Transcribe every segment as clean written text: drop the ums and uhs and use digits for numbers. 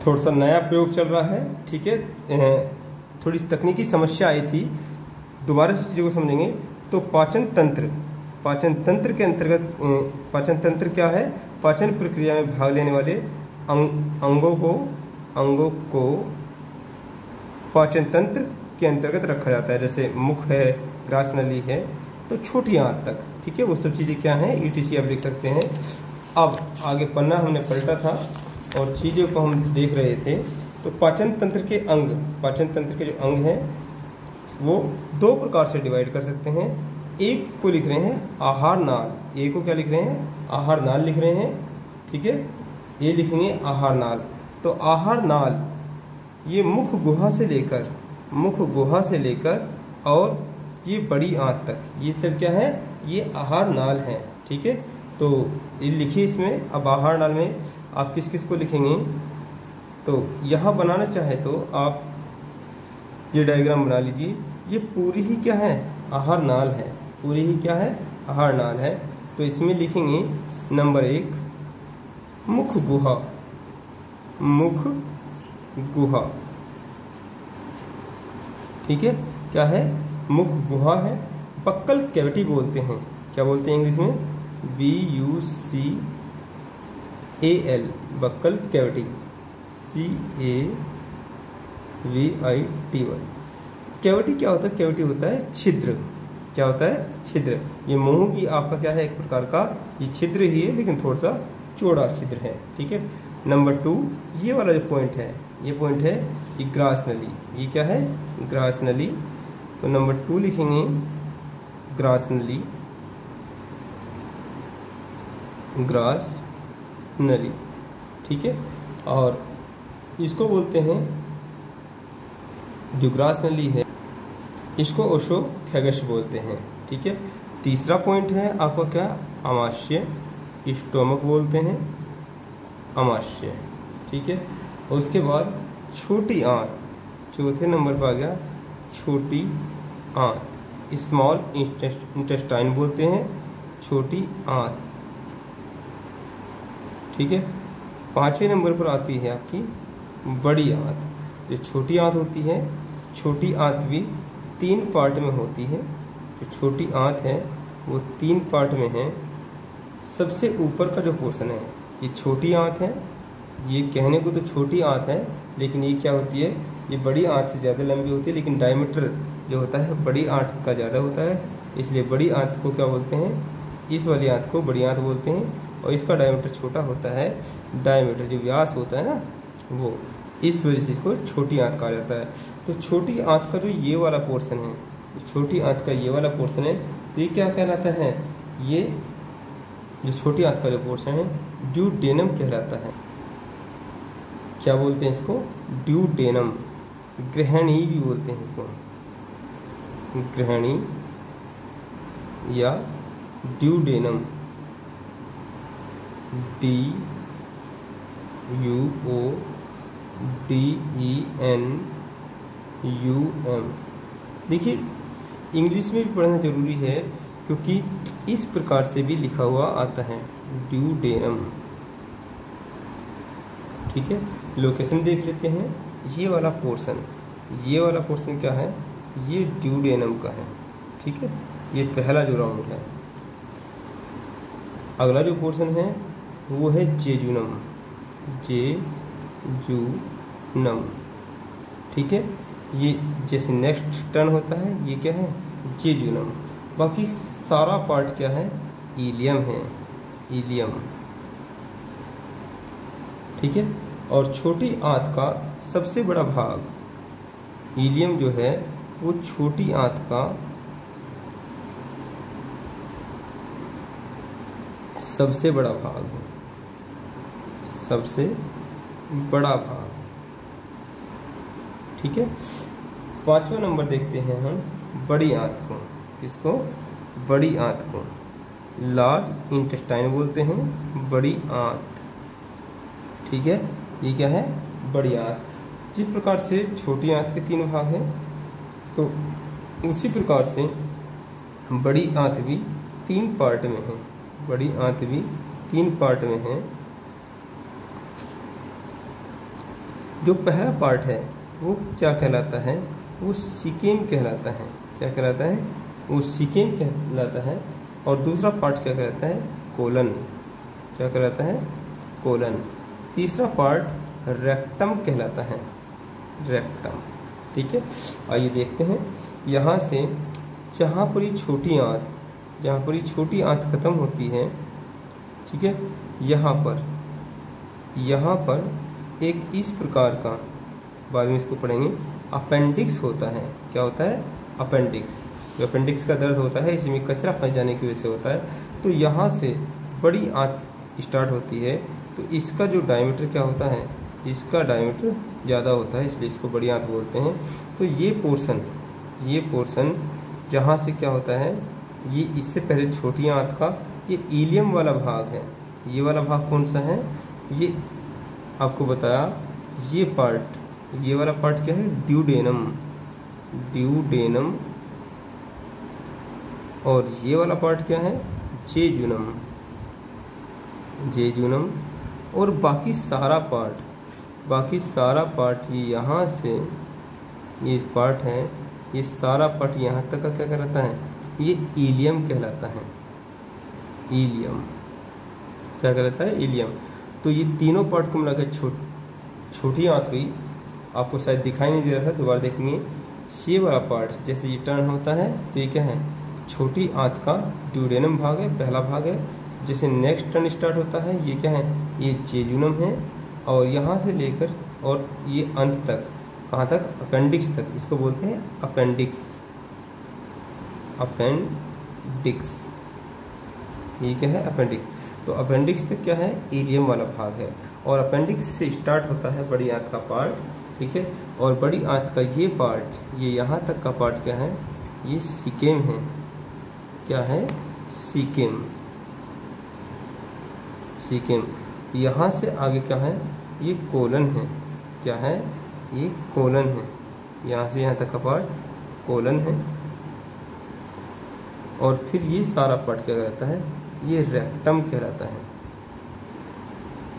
थोड़ा सा नया प्रयोग चल रहा है, ठीक है। थोड़ी तकनीकी समस्या आई थी, दोबारा से चीज़ों को समझेंगे। तो पाचन तंत्र के अंतर्गत पाचन तंत्र क्या है? पाचन प्रक्रिया में भाग लेने वाले अंगों को पाचन तंत्र के अंतर्गत रखा जाता है। जैसे मुख है, ग्रास नली है, तो छोटी आंत तक, ठीक है, वो सब चीज़ें क्या हैं, ETC आप लिख सकते हैं। अब आगे पन्ना हमने पलटा था और चीज़ों को हम देख रहे थे। तो पाचन तंत्र के जो अंग हैं वो दो प्रकार से डिवाइड कर सकते हैं। एक को लिख रहे हैं आहार नाल, एक को क्या लिख रहे हैं, आहार नाल लिख रहे हैं, ठीक है, ये लिखेंगे आहार नाल। तो आहार नाल ये मुख गुहा से लेकर और ये बड़ी आंत तक, ये सब क्या है, ये आहार नाल है, ठीक है। तो ये लिखिए इसमें। अब आहार नाल में आप किस किस को लिखेंगे? तो यहाँ बनाना चाहे तो आप ये डायग्राम बना लीजिए। ये पूरी ही क्या है, आहार नाल है, पूरी ही क्या है, आहार नाल है। तो इसमें लिखेंगे नंबर 1 मुख गुहा, ठीक है, क्या है, मुख गुहा है। बक्कल कैविटी बोलते हैं, क्या बोलते हैं इंग्लिश में? BUCCAL, buccal cavity, CAVITY। Cavity क्या होता है? कैविटी होता है छिद्र। क्या होता है? छिद्र। ये मुंह की आपका क्या है, एक प्रकार का ये छिद्र ही है, लेकिन थोड़ा सा चौड़ा छिद्र है, ठीक है। नंबर 2 ये वाला जो पॉइंट है, ये पॉइंट है ये ग्रास नली, ये क्या है, ग्रास नली। तो नंबर 2 लिखेंगे ग्रास नली, ठीक है। और इसको बोलते हैं, जो ग्रास नली है इसको ओसोफेगस बोलते हैं, ठीक है। तीसरा पॉइंट है आपका क्या, आमाशय, स्टोमक बोलते हैं, आमाशय, ठीक है। और उसके बाद छोटी आंत, चौथे नंबर पर आ गया छोटी आंत, स्मॉल इंटेस्टाइन बोलते हैं, छोटी आंत, ठीक है। 5वें नंबर पर आती है आपकी बड़ी आंत। जो छोटी आंत होती है, छोटी आंत भी 3 पार्ट में होती है। जो छोटी आंत है वो 3 पार्ट में है। सबसे ऊपर का जो पोर्शन है ये छोटी आंत है। ये कहने को तो छोटी आंत है, लेकिन ये क्या होती है, ये बड़ी आंत से ज़्यादा लंबी होती है, लेकिन डायमीटर जो होता है बड़ी आंत का ज़्यादा होता है, इसलिए बड़ी आंत को क्या बोलते हैं, इस वाली आंत को बड़ी आंत बोलते हैं। और इसका डायमीटर छोटा होता है, डायमीटर जो व्यास होता है ना वो, इस वजह से इसको छोटी आंत कहा जाता है। तो छोटी आंत का जो ये वाला पोर्शन है, छोटी आंत का ये वाला पोर्शन है, तो ये क्या कहलाता है, ये जो छोटी आंत का जो पोर्शन है ड्यूडेनम कहलाता है। क्या बोलते हैं इसको, ड्यूडेनम। ग्रहणी भी बोलते हैं इसको, ग्रहणी या ड्यूडेनम, DUODENUM। देखिए इंग्लिश में भी पढ़ना जरूरी है, क्योंकि इस प्रकार से भी लिखा हुआ आता है, ड्यूडेनम, ठीक है। लोकेशन देख लेते हैं। ये वाला पोर्शन क्या है, ये ड्यूडेनम का है, ठीक है। ये पहला जो राउंड है। अगला जो पोर्शन है वो है जेजुनम, ठीक है। ये जैसे नेक्स्ट टर्न होता है, ये क्या है, जेजुनम। बाकी सारा पार्ट क्या है, इलियम है, इलियम, ठीक है। और छोटी आंत का सबसे बड़ा भाग इलियम जो है वो छोटी आंत का सबसे बड़ा भाग है, सबसे बड़ा भाग, ठीक है। 5वां नंबर देखते हैं हम बड़ी आंत को। इसको बड़ी आंत को लार्ज इंटेस्टाइन बोलते हैं, बड़ी आंत, ठीक है। ये क्या है, बड़ी आंत। जिस प्रकार से छोटी आंत के 3 भाग हैं, तो उसी प्रकार से बड़ी आंत भी 3 पार्ट में है, बड़ी आंत भी 3 पार्ट में है। जो पहला पार्ट है वो क्या कहलाता है, वो सीकेम कहलाता है। क्या कहलाता है, वो सीकेम कहलाता है। और दूसरा पार्ट क्या कहलाता है, कोलन। क्या कहलाता है, कोलन। तीसरा पार्ट रेक्टम कहलाता है, रेक्टम। ठीक है, आइए देखते हैं। यहाँ से जहाँ पर ये छोटी आंत, जहाँ पर ये छोटी आंत खत्म होती है, ठीक है, यहाँ पर एक इस प्रकार का, बाद में इसको पढ़ेंगे, अपेंडिक्स होता है। क्या होता है, अपेंडिक्स। जो अपेंडिक्स का दर्द होता है इसमें कचरा फंस जाने की वजह से होता है। तो यहाँ से बड़ी आंत स्टार्ट होती है, तो इसका जो डायमीटर क्या होता है, इसका डायमीटर ज़्यादा होता है, इसलिए इसको बड़ी आंत बोलते हैं। तो ये पोर्शन जहाँ से क्या होता है, ये इससे पहले छोटी आंत का ये इलियम वाला भाग है। ये वाला भाग कौन सा है, ये आपको बताया, ये वाला पार्ट क्या है, ड्यूडेनम। और ये वाला पार्ट क्या है, जेजुनम। और बाकी सारा पार्ट ये यहाँ से, ये पार्ट है, ये सारा पार्ट यहाँ तक का क्या कहलाता है, ये इलियम कहलाता है। इलियम क्या कहलाता है, इलियम। तो ये तीनों पार्ट को मिलाकर छोटी आंत हुई। आपको शायद दिखाई नहीं दे रहा था, दोबारा देखेंगे। ये वाला पार्ट जैसे ये टर्न होता है तो ये क्या है, छोटी आंत का ड्यूडेनम भाग है, पहला भाग है। जैसे नेक्स्ट टर्न स्टार्ट होता है, ये क्या है, ये जेजुनम है। और यहाँ से लेकर और ये अंत तक, कहाँ तक, अपेंडिक्स तक, इसको बोलते हैं अपेंडिक्स। ये क्या है, अपेंडिक्स। तो अपेंडिक्स तक क्या है, इलियम वाला भाग है। और अपेंडिक्स से स्टार्ट होता है बड़ी आंत का पार्ट, ठीक है। और बड़ी आंत का ये पार्ट, ये यहाँ तक का पार्ट क्या है, ये सीकेम है। क्या है, सीकेम। यहाँ से आगे क्या है, ये कोलन है। क्या है, ये कोलन है। यहाँ से यहाँ तक का पार्ट कोलन है। और फिर ये सारा पार्ट क्या कहलाता है, ये रेक्टम कहलाता है,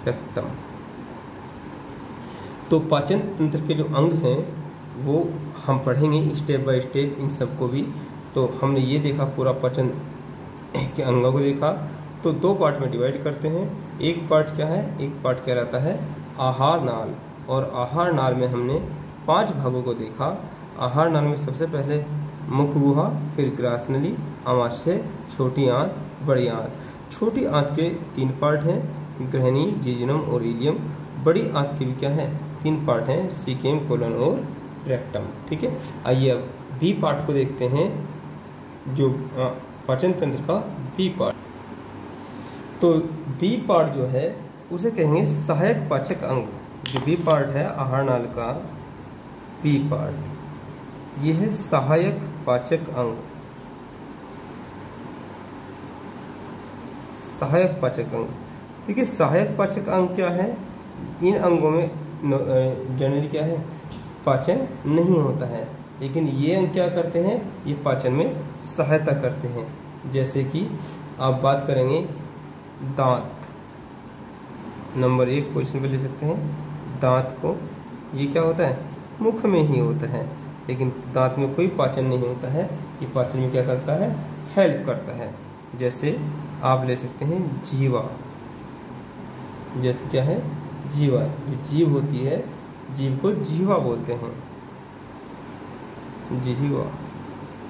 रेक्टम। तो पाचन तंत्र के जो अंग हैं वो हम पढ़ेंगे स्टेप बाय स्टेप इन सबको भी। तो हमने ये देखा, पूरा पाचन के अंगों को देखा। तो दो पार्ट में डिवाइड करते हैं। एक पार्ट क्या है, एक पार्ट कहलाता है आहार नाल। और आहार नाल में हमने 5 भागों को देखा। आहार नाल में सबसे पहले मुख गुहा, फिर ग्रासनली, आमाशय, छोटी आंत, बड़ी आंत। छोटी आंत के 3 पार्ट हैं, ग्रहणी, जेजुनम और इलियम। बड़ी आंत के भी क्या है, 3 पार्ट हैं, सीकेम, कोलन और रेक्टम। ठीक है, आइए अब बी पार्ट को देखते हैं, जो पाचन तंत्र का बी पार्ट। तो बी पार्ट जो है उसे कहेंगे सहायक पाचक अंग। जो बी पार्ट है आहार नाल का बी पार्ट, ये है सहायक पाचक अंग। सहायक पाचक अंग, ठीक है। सहायक पाचक अंग क्या है, इन अंगों में जनरली क्या है, पाचन नहीं होता है, लेकिन ये अंग क्या करते हैं, ये पाचन में सहायता करते हैं। जैसे कि आप बात करेंगे दांत, नंबर 1 क्वेश्चन पे ले सकते हैं। दांत को, ये क्या होता है, मुख में ही होता है, लेकिन दांत में कोई पाचन नहीं होता है। ये पाचन में क्या करता है, हेल्प करता है। जैसे आप ले सकते हैं जीवा। जैसे क्या है, जीवा, जो जीभ होती है, जीभ को जीवा बोलते हैं, जीवा,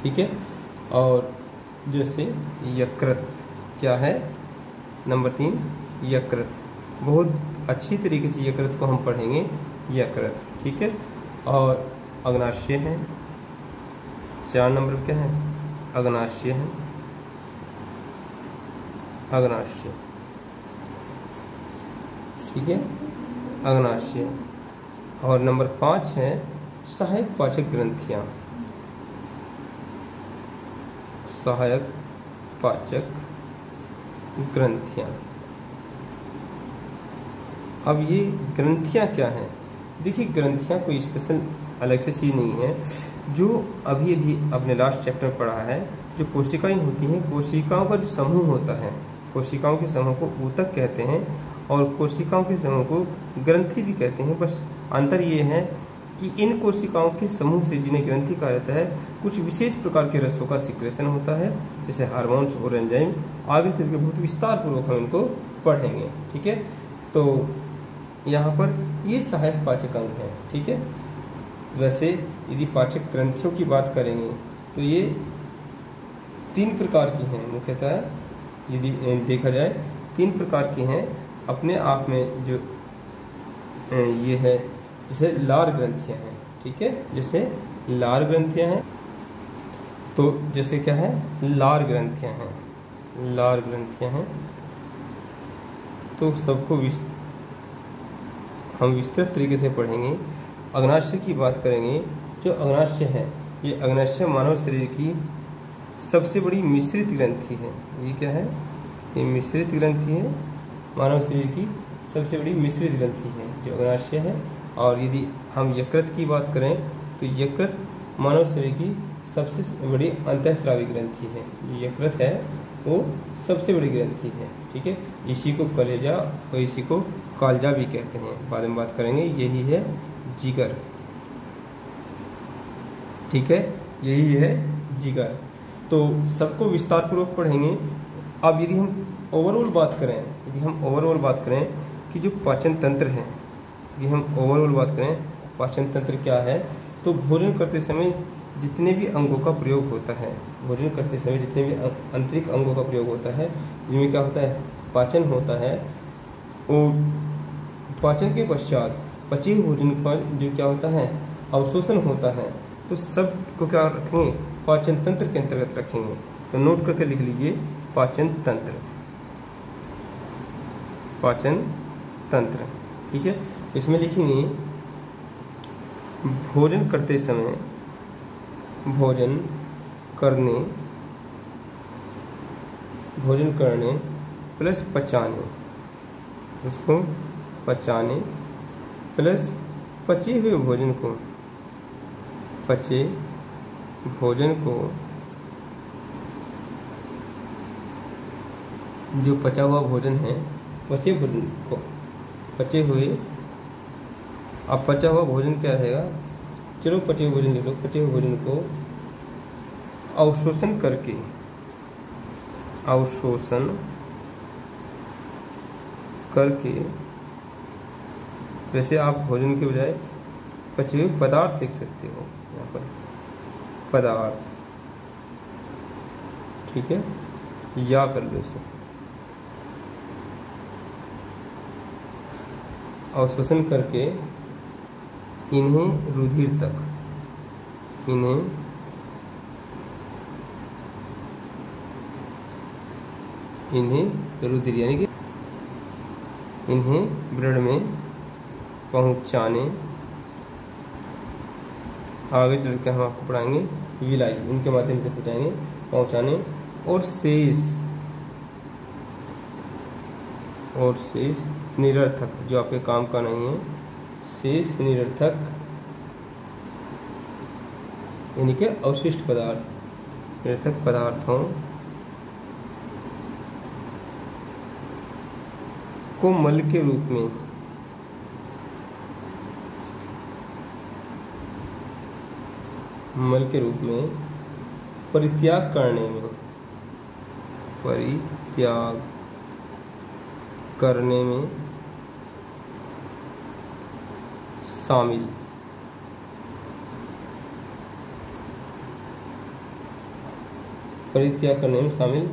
ठीक है। और जैसे यकृत, क्या है, नंबर 3 यकृत। बहुत अच्छी तरीके से यकृत को हम पढ़ेंगे, यकृत, ठीक है। और अग्नाशय है, 4 नंबर क्या है, अग्नाशय है, अग्नाशय, ठीक है, अग्नाशय। और नंबर 5 है सहायक पाचक ग्रंथियां, सहायक पाचक ग्रंथियां। अब ये ग्रंथियां क्या हैं, देखिए ग्रंथियां कोई स्पेशल अलग से चीज़ नहीं है। जो अभी अभी अपने लास्ट चैप्टर में पढ़ा है, जो कोशिकाएं होती हैं, कोशिकाओं का जो समूह होता है, कोशिकाओं के समूह को ऊतक कहते हैं। और कोशिकाओं के समूह को ग्रंथि भी कहते हैं। बस अंतर ये है कि इन कोशिकाओं के समूह से, जिन्हें ग्रंथि कहा जाता है, कुछ विशेष प्रकार के रसों का सिक्रेशन होता है, जैसे हार्मोन्स और एंजाइम। आगे चल के बहुत विस्तार पूर्वक हम इनको पढ़ेंगे। ठीक है, तो यहाँ पर ये सहायक पाचक अंग है। ठीक है, वैसे यदि पाचक ग्रंथियों की बात करेंगे तो ये 3 प्रकार की हैं मुख्यतः, यदि देखा जाए 3 प्रकार की हैं अपने आप में। जो ये है जैसे लार ग्रंथियां हैं। ठीक है, जैसे लार ग्रंथियां हैं, तो जैसे क्या है, लार ग्रंथियां हैं, लार ग्रंथियां हैं, तो सबको हम विस्तृत तरीके से पढ़ेंगे। अग्नाशय की बात करेंगे। जो अग्नाशय है, ये अग्नाशय मानव शरीर की सबसे बड़ी मिश्रित ग्रंथि है। ये क्या है, ये मिश्रित ग्रंथि है, मानव शरीर की सबसे बड़ी मिश्रित ग्रंथि है जो अग्नाशय है। और यदि हम यकृत की बात करें तो यकृत मानव शरीर की सबसे बड़ी अंतःस्रावी ग्रंथि है। जो यकृत है वो सबसे बड़ी ग्रंथि है। ठीक है, इसी को कलेजा और इसी को कालजा भी कहते हैं, बाद में बात करेंगे। यही है जिगर। ठीक है, यही है जिगर। तो सबको विस्तार पूर्वक पढ़ेंगे। अब यदि हम ओवरऑल बात करें कि जो पाचन तंत्र है, यदि हम ओवरऑल बात करें पाचन तंत्र क्या है, तो भोजन करते समय जितने भी अंगों का प्रयोग होता है, भोजन करते समय जितने भी आंतरिक अंगों का प्रयोग होता है, जिनमें क्या होता है, पाचन होता है। और पाचन के पश्चात पचे हुए भोजन का जो क्या होता है, अवशोषण होता है। तो सब को क्या रखेंगे, पाचन तंत्र के अंतर्गत रखेंगे। तो नोट करके लिख लीजिए, पाचन तंत्र, पाचन तंत्र। ठीक है, इसमें लिखेंगे भोजन करते समय, भोजन करने प्लस पचाने, उसको पचाने प्लस पचे हुए भोजन को, पचे भोजन को, जो पचा हुआ भोजन है, पचे भोजन को, पचे हुए, अब पचा हुआ भोजन क्या रहेगा, चलो पचे हुए भोजन ले लो। पचे हुए भोजन को अवशोषण करके, अवशोषण करके, वैसे आप भोजन के बजाय पचे हुए पदार्थ लिख सकते हो यहाँ पर, पदार्थ। ठीक है, या कर लो इसे, अवशोषण करके इन्हें रुधिर तक, इन्हें रुधिर यानी कि इन्हें ब्लड में पहुंचाने, आगे चल के हम आपको पढ़ाएंगे विलाई, उनके माध्यम से पहुंचाने। और शेष निरर्थक, जो आपके काम का नहीं है, शेष निरर्थक यानी कि अवशिष्ट पदार्थ, निरर्थक पदार्थों को मल के रूप में, परित्याग करने में शामिल, परित्याग करने में शामिल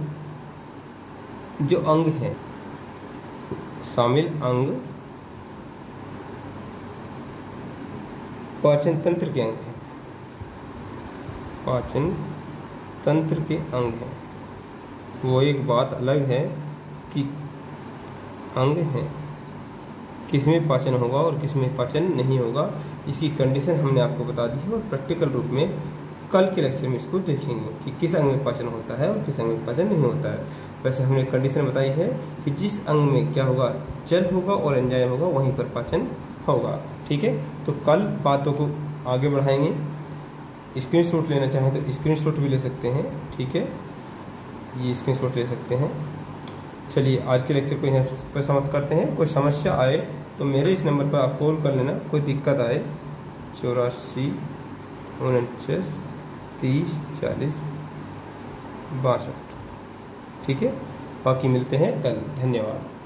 जो अंग है, शामिल अंग पाचन तंत्र के अंग है, पाचन तंत्र के अंग है। वो एक बात अलग है कि अंग है, किसमें पाचन होगा और किसमें पाचन नहीं होगा, इसकी कंडीशन हमने आपको बता दी है। और प्रैक्टिकल रूप में कल के लेक्चर में इसको देखेंगे कि किस अंग में पाचन होता है और किस अंग में पाचन नहीं होता है। वैसे हमने कंडीशन बताई है कि जिस अंग में क्या होगा, जल होगा और एंजाइम होगा, वहीं पर पाचन होगा। ठीक है, तो कल बातों को आगे बढ़ाएंगे। स्क्रीनशॉट लेना चाहें तो स्क्रीनशॉट भी ले सकते हैं। ठीक है, ये स्क्रीनशॉट ले सकते हैं। चलिए आज के लेक्चर को यहाँ पर समाप्त करते हैं। कोई समस्या आए तो मेरे इस नंबर पर आप कॉल कर लेना, कोई दिक्कत आए 84 49 30 40 62। ठीक है, बाकी मिलते हैं कल। धन्यवाद।